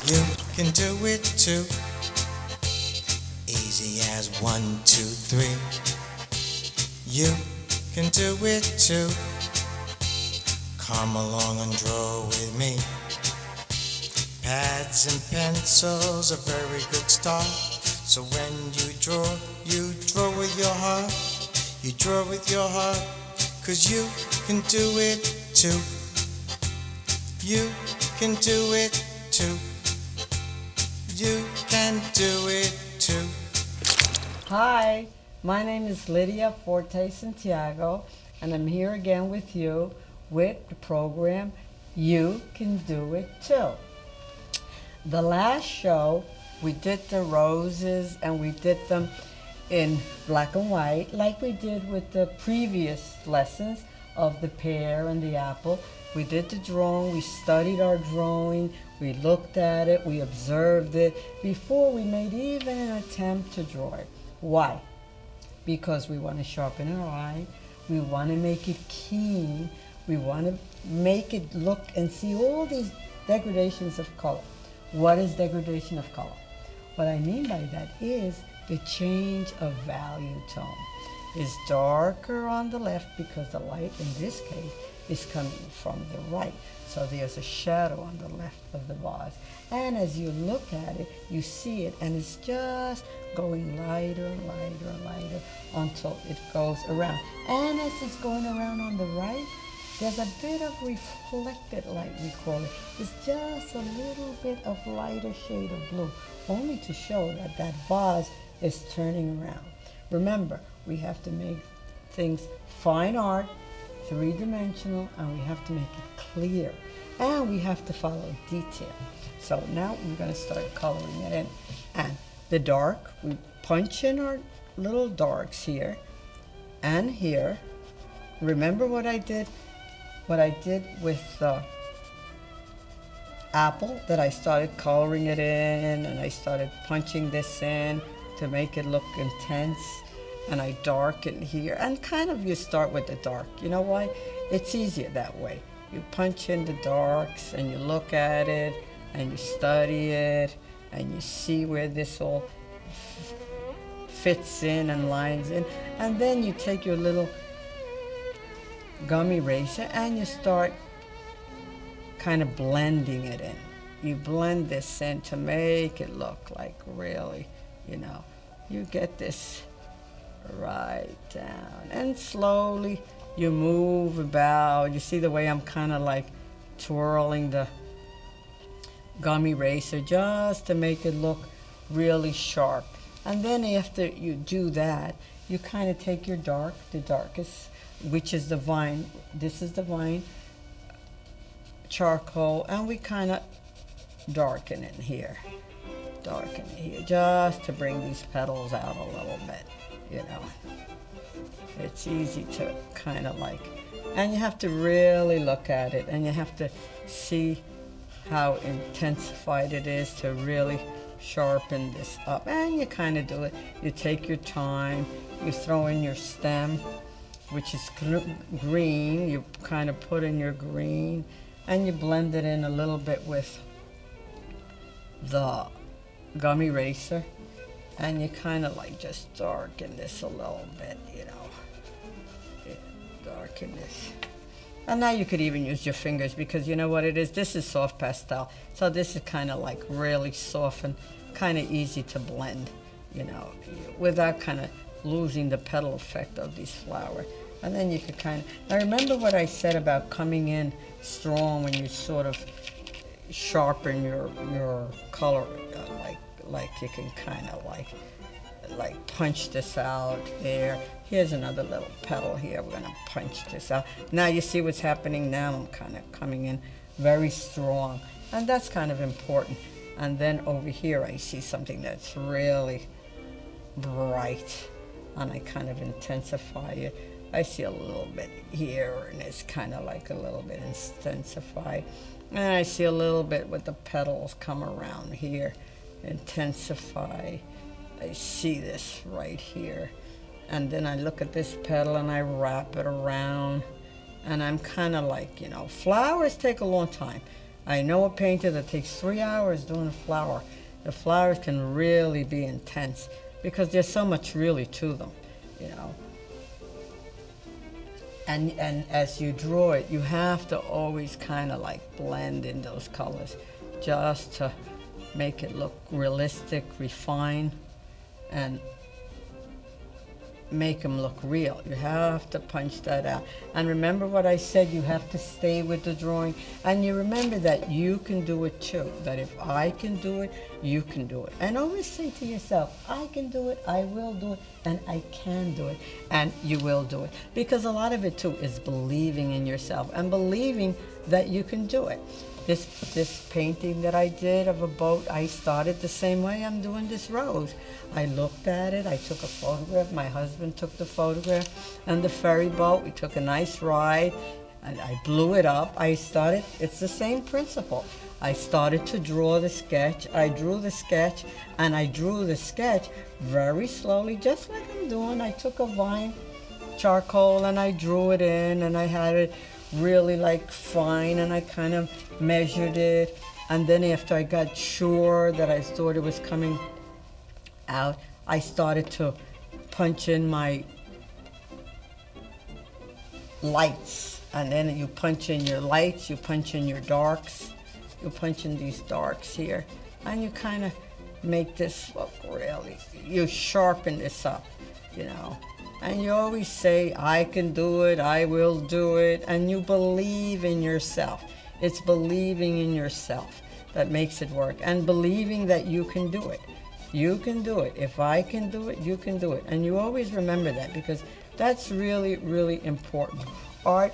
You can do it too. Easy as one, two, three. You can do it too. Come along and draw with me. Pads and pencils, a very good start. So when you draw with your heart. You draw with your heart, 'cause you can do it too. You can do it too. You can do it too. Hi, my name is Lydia Forte-Santiago, and I'm here again with you with the program You Can Do It Too. The last show, we did the roses and we did them in black and white, like we did with the previous lessons of the pear and the apple. We did the drawing, we studied our drawing, we looked at it, we observed it before we made even an attempt to draw it. Why? Because we want to sharpen our eye, we want to make it keen, we want to make it look and see all these degradations of color. What is degradation of color? What I mean by that is the change of value tone. Is darker on the left because the light in this case is coming from the right. So there's a shadow on the left of the vase. And as you look at it, you see it, and it's just going lighter, lighter, lighter until it goes around. And as it's going around on the right, there's a bit of reflected light, we call it. It's just a little bit of lighter shade of blue, only to show that that vase is turning around. Remember, we have to make things fine art, three-dimensional, and we have to make it clear. And we have to follow detail. So now we're going to start coloring it in. And the dark, we punch in our little darks here and here. Remember what I did? What I did with the apple, that I started coloring it in and I started punching this in to make it look intense, and I darken here, and kind of you start with the dark. You know why? It's easier that way. You punch in the darks and you look at it and you study it and you see where this all fits in and lines in, and then you take your little gum eraser and you start kind of blending it in. You blend this in to make it look like really, you get this right down, and slowly you move about. You see the way I'm kind of like twirling the gum eraser just to make it look really sharp. And then after you do that, you kind of take your the darkest, which is the vine. This is the vine charcoal, and we kind of darken it here, just to bring these petals out a little bit. It's easy to kind of like, and you have to really look at it, and you have to see how intensified it is to really sharpen this up. And you kind of do it. You take your time, you throw in your stem, which is green. You kind of put in your green, and you blend it in a little bit with the gum eraser, and you kind of like just darken this a little bit, darken this. And now you could even use your fingers, because you know what it is? This is soft pastel, so this is kind of like really soft and kind of easy to blend, without kind of losing the petal effect of these flowers. And then you could kind of, now remember what I said about coming in strong when you sort of sharpen your color, like you can kind of like punch this out there. Here's another little petal here. We're gonna punch this out. Now you see what's happening now. I'm kind of coming in very strong, and that's kind of important. And then over here I see something that's really bright, and I kind of intensify it. I see a little bit here, and it's kind of like a little bit intensified. And I see a little bit with the petals come around here, intensify. I see this right here. And then I look at this petal and I wrap it around. And I'm kind of like, flowers take a long time. I know a painter that takes 3 hours doing a flower. The flowers can really be intense because there's so much really to them, you know. And as you draw it, you have to always kind of like blend in those colors just to make it look realistic, refined, and make them look real. You have to punch that out. And remember what I said, you have to stay with the drawing. And you remember that you can do it too. That if I can do it, you can do it. And always say to yourself, I can do it, I will do it, and I can do it, and you will do it. Because a lot of it too is believing in yourself and believing that you can do it. This painting that I did of a boat, I started the same way I'm doing this rose. I looked at it, I took a photograph, my husband took the photograph, and the ferry boat, we took a nice ride, and I blew it up. It's the same principle. I started to draw the sketch, I drew the sketch, and I drew the sketch very slowly, just like I'm doing. I took a vine charcoal and I drew it in, and I had it really like fine, and I kind of measured it, and then after I got sure that I thought it was coming out, I started to punch in my lights, and then you punch in your lights, you punch in your darks, you punch in these darks here, and you kind of make this look really, you sharpen this up, you know. And you always say, I can do it, I will do it, and you believe in yourself. It's believing in yourself that makes it work, and believing that you can do it. You can do it. If I can do it, you can do it. And you always remember that, because that's really, really important. Art,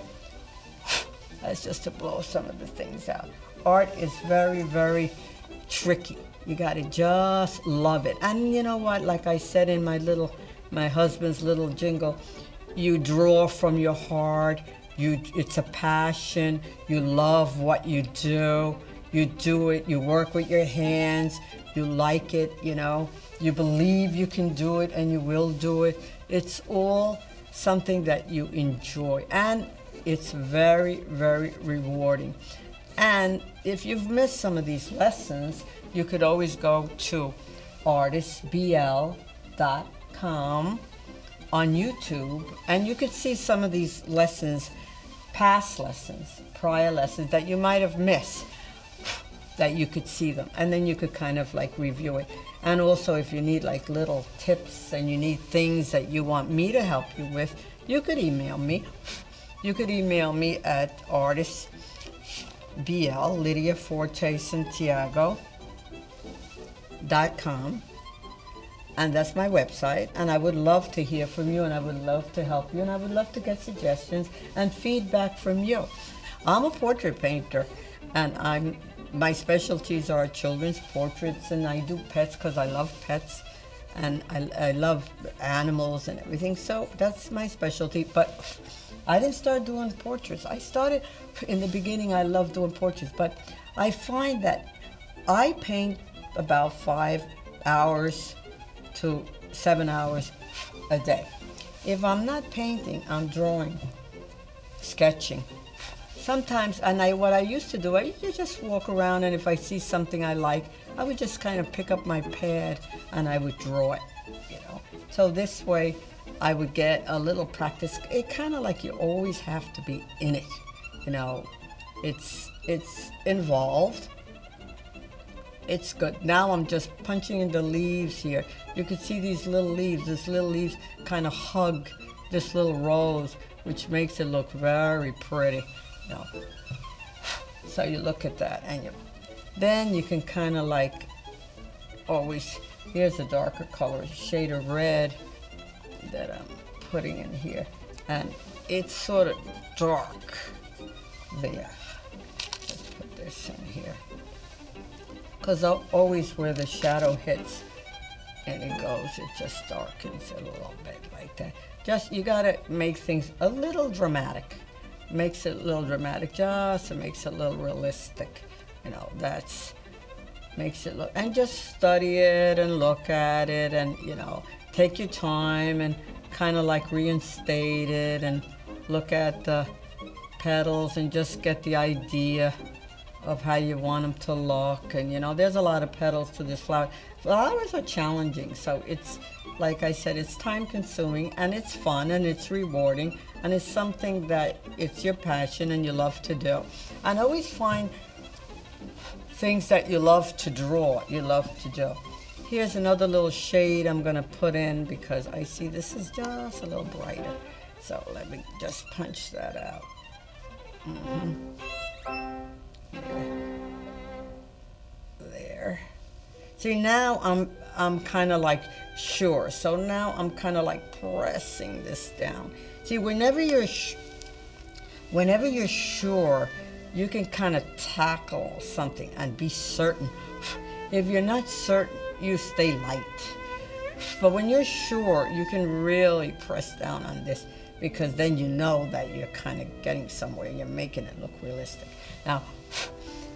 that's just to blow some of the things out. Art is very, very tricky. You got to just love it. And you know what, like I said in my husband's little jingle, you draw from your heart, it's a passion, you love what you do it, you work with your hands, you like it, you know, you believe you can do it and you will do it. It's all something that you enjoy, and it's very, very rewarding. And if you've missed some of these lessons, you could always go to artistbl.com on YouTube, and you could see some of these lessons, past lessons, prior lessons that you might have missed, that you could see them, and then you could kind of like review it. And also, if you need like little tips and you need things that you want me to help you with, you could email me. You could email me at artistbl, Lydia Forte-Santiago.com. And that's my website, and I would love to hear from you, and I would love to help you, and I would love to get suggestions and feedback from you. I'm a portrait painter, and my specialties are children's portraits, and I do pets because I love pets, and I love animals and everything, so that's my specialty. But I didn't start doing portraits. I started, in the beginning, I loved doing portraits, but I find that I paint about 5 hours to 7 hours a day. If I'm not painting, I'm drawing, sketching. Sometimes, what I used to do, I used to just walk around, and if I see something I like, I would just kind of pick up my pad and I would draw it, you know. So this way, I would get a little practice. It kind of like you always have to be in it, you know. It's involved. It's good. Now I'm just punching in the leaves here. You can see these little leaves. These little leaves kind of hug this little rose, which makes it look very pretty. You know. So you look at that, and then you can kind of like always. Here's a darker color, shade of red that I'm putting in here, and it's sort of dark there. Let's put this in here, because always where the shadow hits and it goes, it just darkens it a little bit like that. Just, you gotta make things a little dramatic. Makes it a little dramatic, just it makes it a little realistic. You know, that's, makes it look, and just study it and look at it, and, you know, take your time and kind of like reinstate it and look at the petals and just get the idea of how you want them to look. And there's a lot of petals to this flower. Flowers are challenging, so it's, like I said, it's time consuming, and it's fun, and it's rewarding, and it's something that it's your passion and you love to do. And always find things that you love to draw, you love to do. Here's another little shade I'm going to put in because I see this is just a little brighter. So let me just punch that out. There. See, now I'm kind of like sure. So now I'm kind of like pressing this down. See, whenever you're sure, you can kind of tackle something and be certain. If you're not certain, you stay light. But when you're sure, you can really press down on this, because then you know that you're kind of getting somewhere. You're making it look realistic. Now,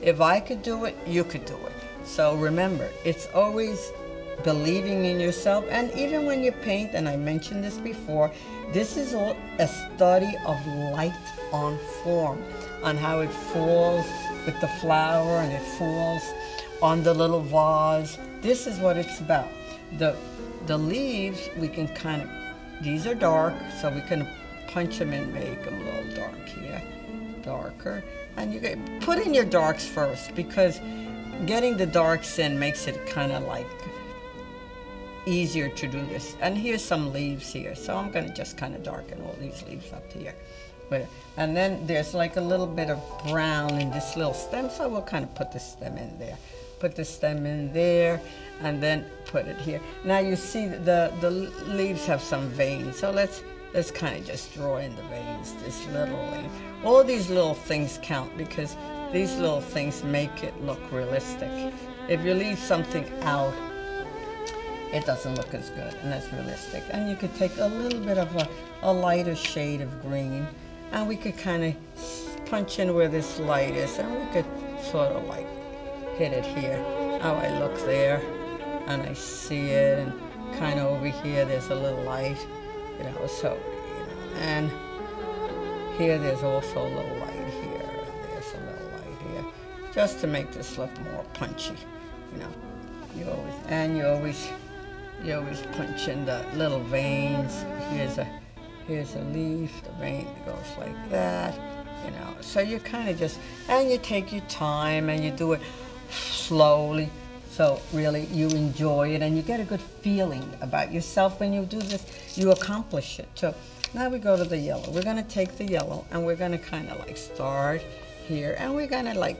if I could do it, you could do it. So remember, it's always believing in yourself. And even when you paint, and I mentioned this before, this is all a study of light on form, on how it falls with the flower and it falls on the little vase. This is what it's about. The leaves, we can kind of, these are dark, so we can punch them and make them a little dark here, darker. And you get, put in your darks first, because getting the darks in makes it kind of like easier to do this. And here's some leaves here, so I'm going to just kind of darken all these leaves up here. And then there's like a little bit of brown in this little stem, so we'll kind of put the stem in there. Put the stem in there, and then put it here. Now you see the leaves have some veins, so let's kind of just draw in the veins, this little leaf. All these little things count, because these little things make it look realistic. If you leave something out, it doesn't look as good, and that's realistic. And you could take a little bit of a lighter shade of green, and we could kind of punch in where this light is, and we could sort of like hit it here. How I look there, and I see it, and kind of over here there's a little light, so, and here there's also a little light here, and there's a little light here, just to make this look more punchy, You always punch in the little veins. Here's a leaf, the vein goes like that, So you kind of just, and you take your time, and you do it slowly, so really you enjoy it, and you get a good feeling about yourself when you do this. You accomplish it too. Now we go to the yellow. We're going to take the yellow, and we're going to kind of like start here, and we're going to like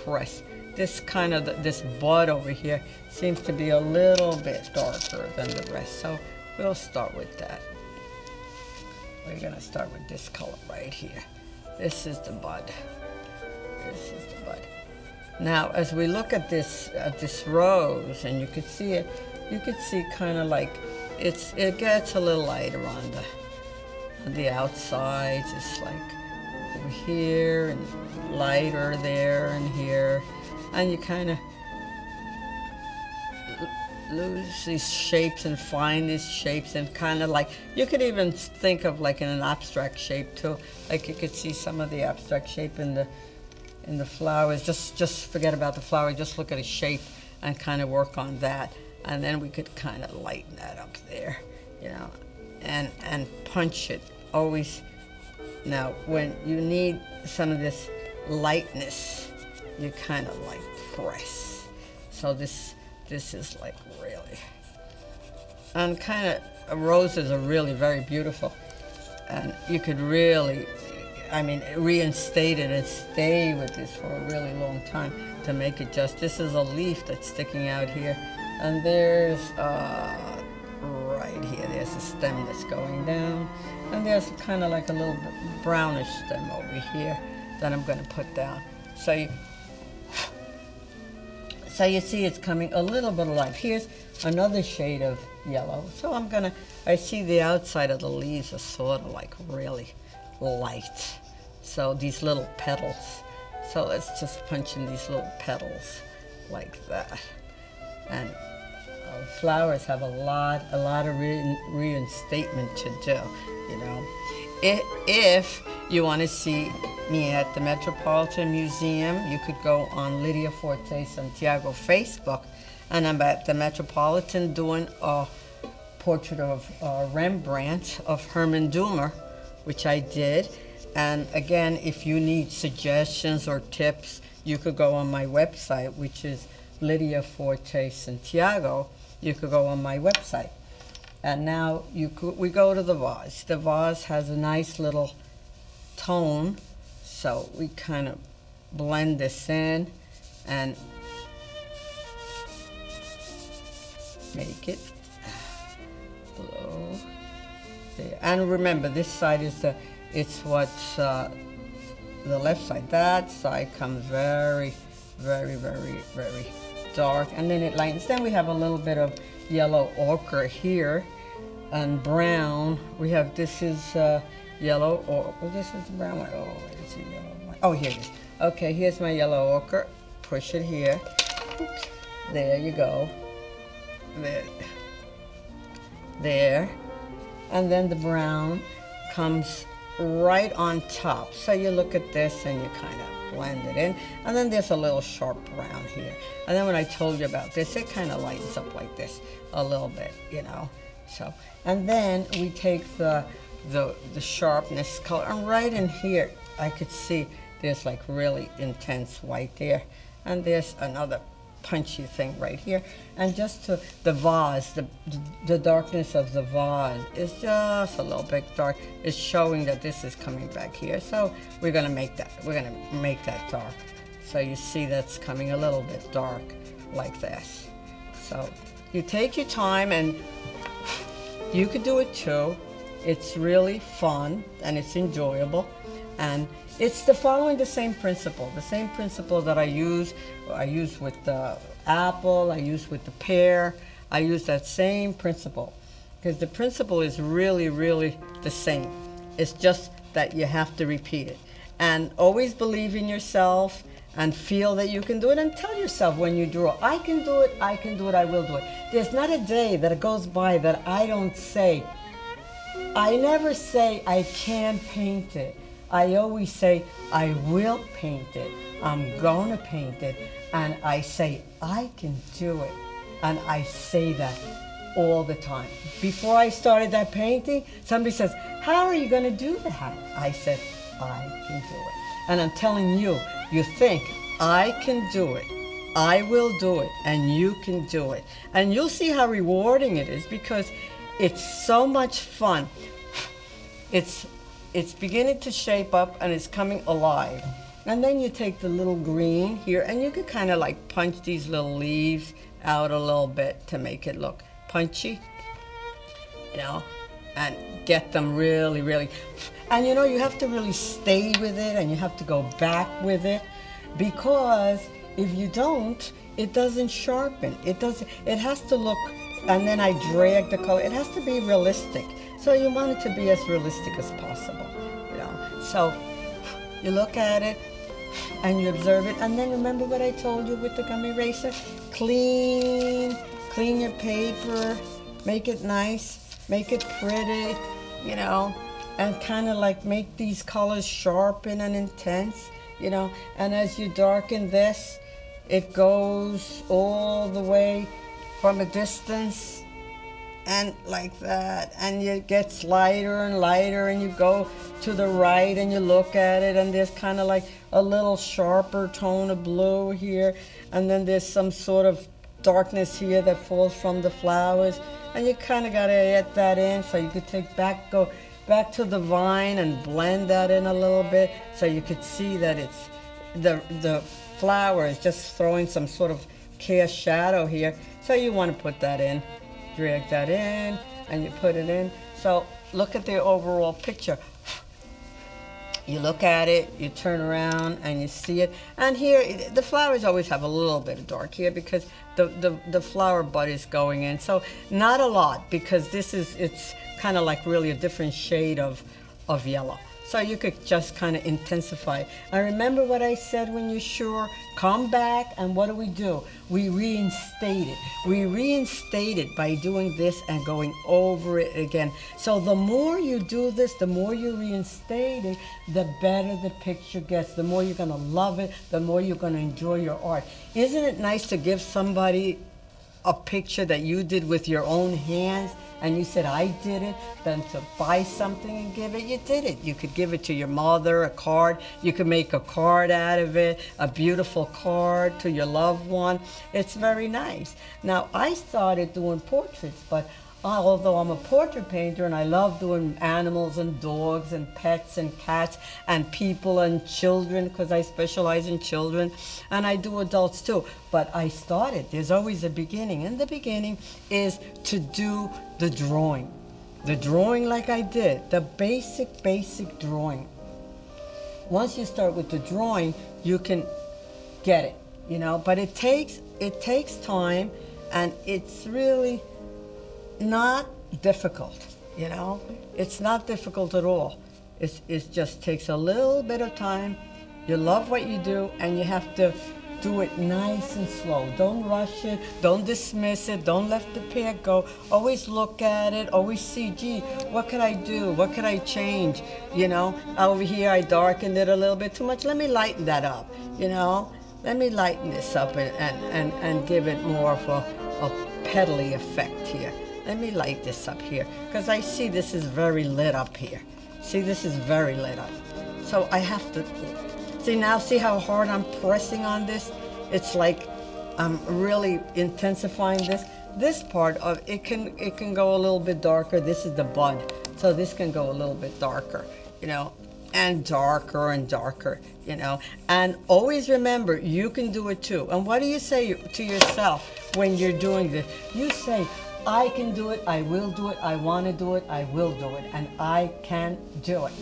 press this kind of, this bud over here seems to be a little bit darker than the rest, so we'll start with that. We're going to start with this color right here. This is the bud. This is the bud. Now, as we look at this rose, and you could see it, you could see kind of like it gets a little lighter on the outsides. It's like over here and lighter there and here, and you kind of lose these shapes and find these shapes, and kind of like, you could even think of like in an abstract shape too. Like you could see some of the abstract shape in the flowers. Just forget about the flower, just look at a shape and kind of work on that, and then we could kind of lighten that up there, and punch it always. Now when you need some of this lightness, you kind of like press. So this is like really, and kind of roses are really very beautiful, and you could really, reinstate it and stay with this for a really long time to make it just. This is a leaf that's sticking out here, and there's right here, there's a stem that's going down, and there's kind of like a little brownish stem over here that I'm going to put down. So you see it's coming a little bit of light. Here's another shade of yellow. So I see the outside of the leaves are sort of like really light. So these little petals. So let's just punch in these little petals like that. And flowers have a lot of reinstatement to do, If you want to see me at the Metropolitan Museum, you could go on Lydia Forte-Santiago Facebook, and I'm at the Metropolitan doing a portrait of Rembrandt of Herman Dumer, which I did. And again, if you need suggestions or tips, you could go on my website, which is Lydia Forte-Santiago. You could go on my website. And now we go to the vase. The vase has a nice little tone, so we kind of blend this in and make it below there. And remember, this side is it's what's the left side. That side comes very, very, very, very dark, and then it lightens. Then we have a little bit of yellow ochre here. And brown, we have, this is yellow, or this is the brown one. Oh, where is the yellow one? Oh, here it is. Okay, here's my yellow ochre. Push it here. Oops. There you go. There. There. And then the brown comes right on top. So you look at this and you kind of blend it in. And then there's a little sharp brown here. And then when I told you about this, it kind of lightens up like this a little bit, you know. So, and then we take the sharpness color, and right in here I could see there's like really intense white there, and there's another punchy thing right here. And just to the vase, the darkness of the vase is just a little bit dark. It's showing that this is coming back here. So we're gonna make that dark. So you see that's coming a little bit dark like this. So you take your time, and you could do it too. It's really fun and it's enjoyable, and it's following the same principle that I use with the apple, I use with the pear. I use that same principle because the principle is really, really the same. It's just that you have to repeat it, and always believe in yourself and feel that you can do it, and tell yourself when you draw, I can do it, I can do it, I will do it. There's not a day that goes by that I don't say, I never say I can paint it. I always say I will paint it. I'm gonna paint it. And I say I can do it. And I say that all the time. Before I started that painting, somebody says, how are you gonna do that? I said, I can do it. And I'm telling you, you think, I can do it, I will do it, and you can do it. And you'll see how rewarding it is, because it's so much fun. It's beginning to shape up and it's coming alive. And then you take the little green here, and you can kind of like punch these little leaves out a little bit to make it look punchy, you know, and get them really, really. And you know, you have to really stay with it, and you have to go back with it, because if you don't, it doesn't sharpen. It has to look, and then I drag the color. It has to be realistic. So you want it to be as realistic as possible, you know. So you look at it and you observe it, and then remember what I told you with the gum eraser? Clean your paper, make it nice, make it pretty, you know, and kind of like make these colors sharpen and intense, you know. And as you darken this, it goes all the way from a distance and like that, and it gets lighter and lighter, and you go to the right and you look at it, and there's kind of like a little sharper tone of blue here, and then there's some sort of darkness here that falls from the flowers, and you kind of got to get that in. So you could go back to the vine and blend that in a little bit, so you could see that it's the flower is just throwing some sort of cast shadow here. So you want to put that in, drag that in, and you put it in. So look at the overall picture. You look at it, you turn around, and you see it. And here, the flowers always have a little bit of dark here because the flower bud is going in. So not a lot, because it's kind of like really a different shade of yellow. So you could just kind of intensify. And remember what I said, when you're sure, come back, and what do? We reinstate it. We reinstate it by doing this and going over it again. So the more you do this, the more you reinstate it, the better the picture gets. The more you're going to love it, the more you're going to enjoy your art. Isn't it nice to give somebody a picture that you did with your own hands and you said, I did it, than to buy something and give it? You did it. You could give it to your mother, a card. You could make a card out of it, a beautiful card to your loved one. It's very nice. Now, I started doing portraits, but although I'm a portrait painter and I love doing animals and dogs and pets and cats and people and children, because I specialize in children, and I do adults too. But I started, there's always a beginning, and the beginning is to do the drawing. The drawing like I did, the basic drawing. Once you start with the drawing, you can get it, but it takes time, and it's really not difficult, It's not difficult at all. It just takes a little bit of time. You love what you do, and you have to do it nice and slow. Don't rush it. Don't dismiss it. Don't let the pair go. Always look at it. Always see, gee, what could I do? What could I change? Over here I darkened it a little bit too much. Let me lighten that up, Let me lighten this up and give it more of a pedally effect here. Let me light this up here, because I see this is very lit up here. See, this is very lit up. So I have to, see how hard I'm pressing on this? It's like I'm really intensifying this. This part of it can go a little bit darker. This is the bud. So this can go a little bit darker, and darker and darker, And always remember, you can do it too. And what do you say to yourself when you're doing this? You say, I can do it, I will do it, I want to do it, I will do it, and I can do it.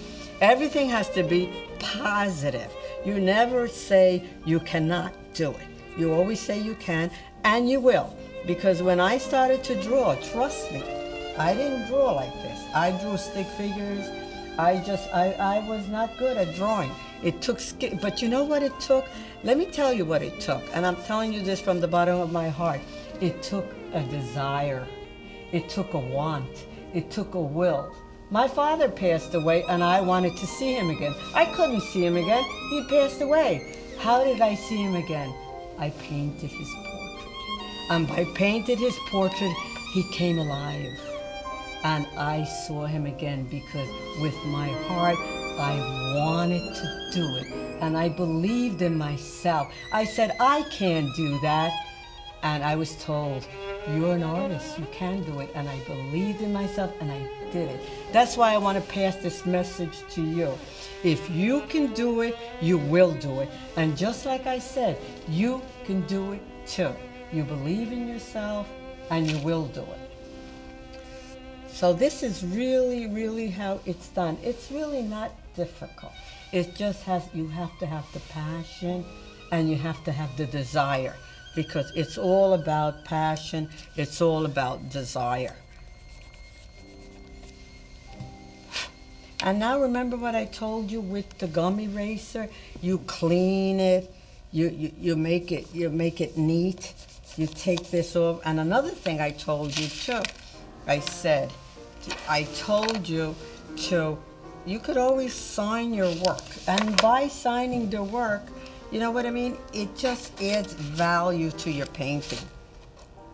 Everything has to be positive. You never say you cannot do it. You always say you can, and you will. Because when I started to draw, trust me, I didn't draw like this. I drew stick figures. I was not good at drawing. It took skill, but you know what it took? Let me tell you what it took, and I'm telling you this from the bottom of my heart. It took a desire. It took a want. It took a will. My father passed away, and I wanted to see him again. I couldn't see him again. He passed away. How did I see him again? I painted his portrait. And by painting his portrait, he came alive. And I saw him again, because with my heart, I wanted to do it. And I believed in myself. I said, I can't do that. And I was told, you're an artist, you can do it. And I believed in myself, and I did it. That's why I want to pass this message to you. If you can do it, you will do it. And just like I said, you can do it too. You believe in yourself, and you will do it. So this is really, really how it's done. It's really not difficult. It just you have to have the passion, and you have to have the desire. Because it's all about passion, it's all about desire. And now remember what I told you with the gum eraser? You clean it, you make it neat, you take this off. And another thing I told you too, I told you you could always sign your work. And by signing the work, you know what I mean? It just adds value to your painting.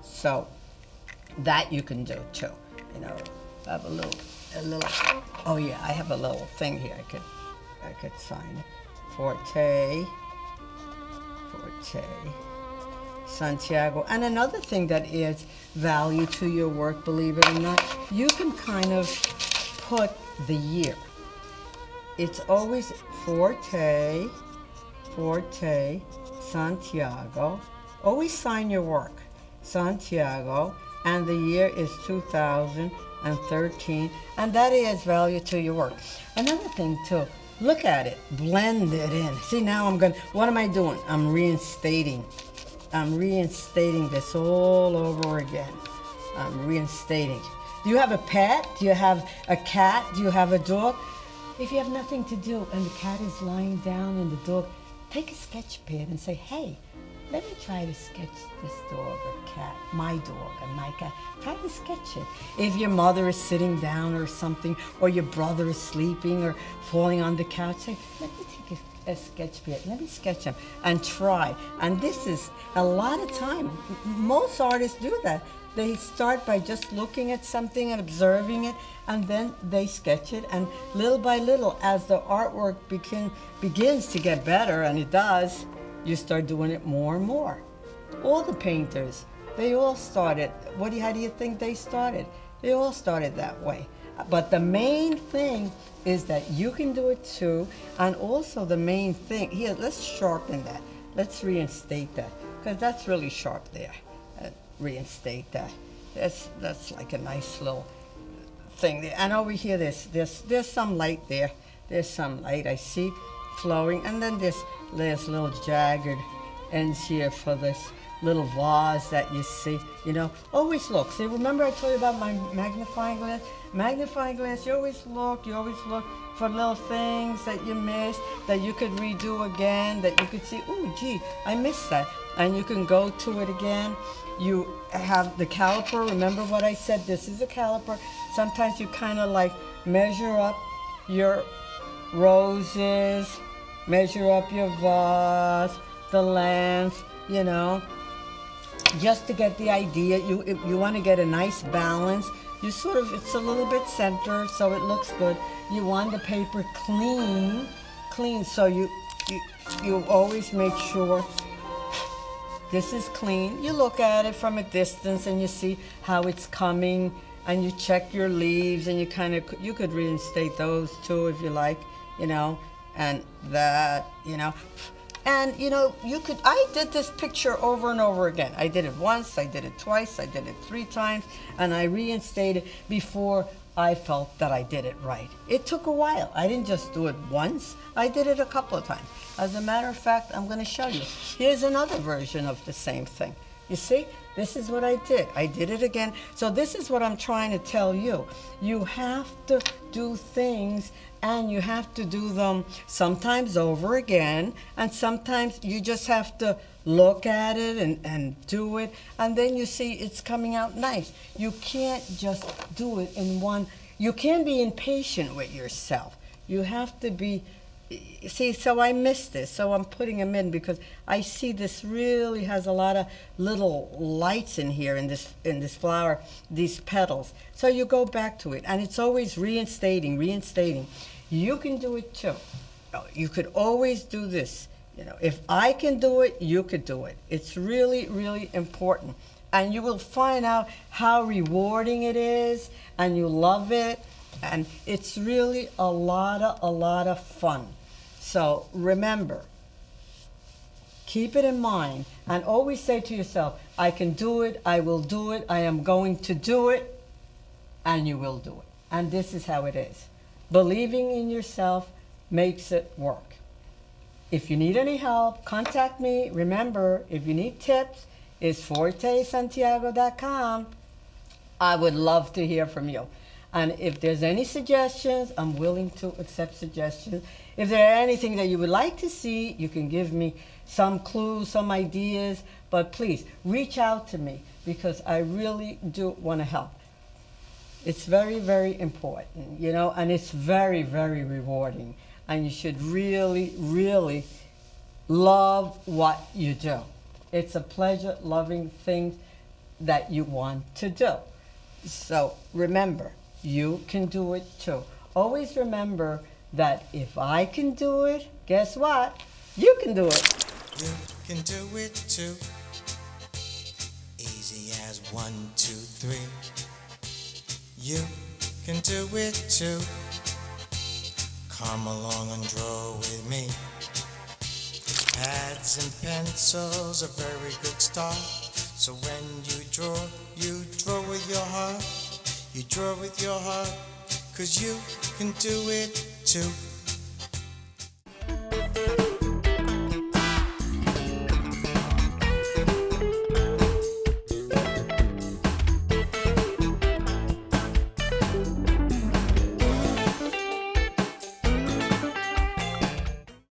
So that you can do too. I have a little. Oh yeah, I have a little thing here. I could sign it. Forte-Santiago. And another thing that adds value to your work, believe it or not, you can kind of put the year. It's always Forte-Santiago. Always sign your work. Santiago, and the year is 2013, and that adds value to your work. Another thing too, look at it, blend it in. See, now what am I doing? I'm reinstating this all over again. I'm reinstating. Do you have a pet? Do you have a cat? Do you have a dog? If you have nothing to do and the cat is lying down and the dog, take a sketch pad and say, hey, let me try to sketch this dog or cat, my dog and my cat. Try to sketch it. If your mother is sitting down or something, or your brother is sleeping or falling on the couch, say, let me take a sketch pad. Let me sketch him and try. And this is a lot of time. Most artists do that. They start by just looking at something and observing it, and then they sketch it. And little by little, as the artwork begins to get better, and it does, you start doing it more and more. All the painters, they all started. How do you think they started? They all started that way. But the main thing is that you can do it too. And also the main thing, here, let's sharpen that. Let's reinstate that, because that's really sharp there. Reinstate that. That's like a nice little thing there. And over here, there's some light there. There's some light I see flowing, and then there's little jagged ends here for this little vase that you see. Always look. See, remember I told you about my magnifying glass? Magnifying glass, you always look for little things that you missed, that you could redo again, that you could see, oh, gee, I missed that. And you can go to it again. You have the caliper. Remember what I said? This is a caliper. Sometimes you kind of like measure up your roses, measure up your vase, the length, just to get the idea. You want to get a nice balance. It's a little bit centered so it looks good. You want the paper clean, so you always make sure this is clean. You look at it from a distance and you see how it's coming, and you check your leaves, and you could reinstate those too if you like, and that, and I did this picture over and over again. I did it once, I did it twice, I did it 3 times, and I reinstated before I felt that I did it right. It took a while. I didn't just do it once. I did it a couple of times. As a matter of fact, I'm going to show you. Here's another version of the same thing. You see, this is what I did. I did it again. So this is what I'm trying to tell you. You have to do things, and you have to do them sometimes over again, and sometimes you just have to look at it and do it, and then you see it's coming out nice. You can't just do it in one. You can't be impatient with yourself. You have to be, see, so I missed this, so I'm putting them in because I see this really has a lot of little lights in here in this flower, these petals. So you go back to it, and it's always reinstating. You can do it too. You could always do this. If I can do it, you could do it. It's really, really important. And you will find out how rewarding it is, and you love it, and it's really a lot of fun. So remember, keep it in mind, and always say to yourself, I can do it, I will do it, I am going to do it, and you will do it. And this is how it is. Believing in yourself makes it work. If you need any help, contact me. Remember, if you need tips, it's Forte-Santiago.com. I would love to hear from you. And if there's any suggestions, I'm willing to accept suggestions. If there's anything that you would like to see, you can give me some clues, some ideas. But please, reach out to me, because I really do want to help. It's very, very important, and it's very, very rewarding. And you should really, really love what you do. It's a pleasure loving thing that you want to do. So remember, you can do it too. Always remember that if I can do it, guess what? You can do it. You can do it too. Easy as 1, 2, 3. You can do it too. Come along and draw with me. Pads and pencils, a very good start. So when you draw with your heart. You draw with your heart, 'cause you can do it too.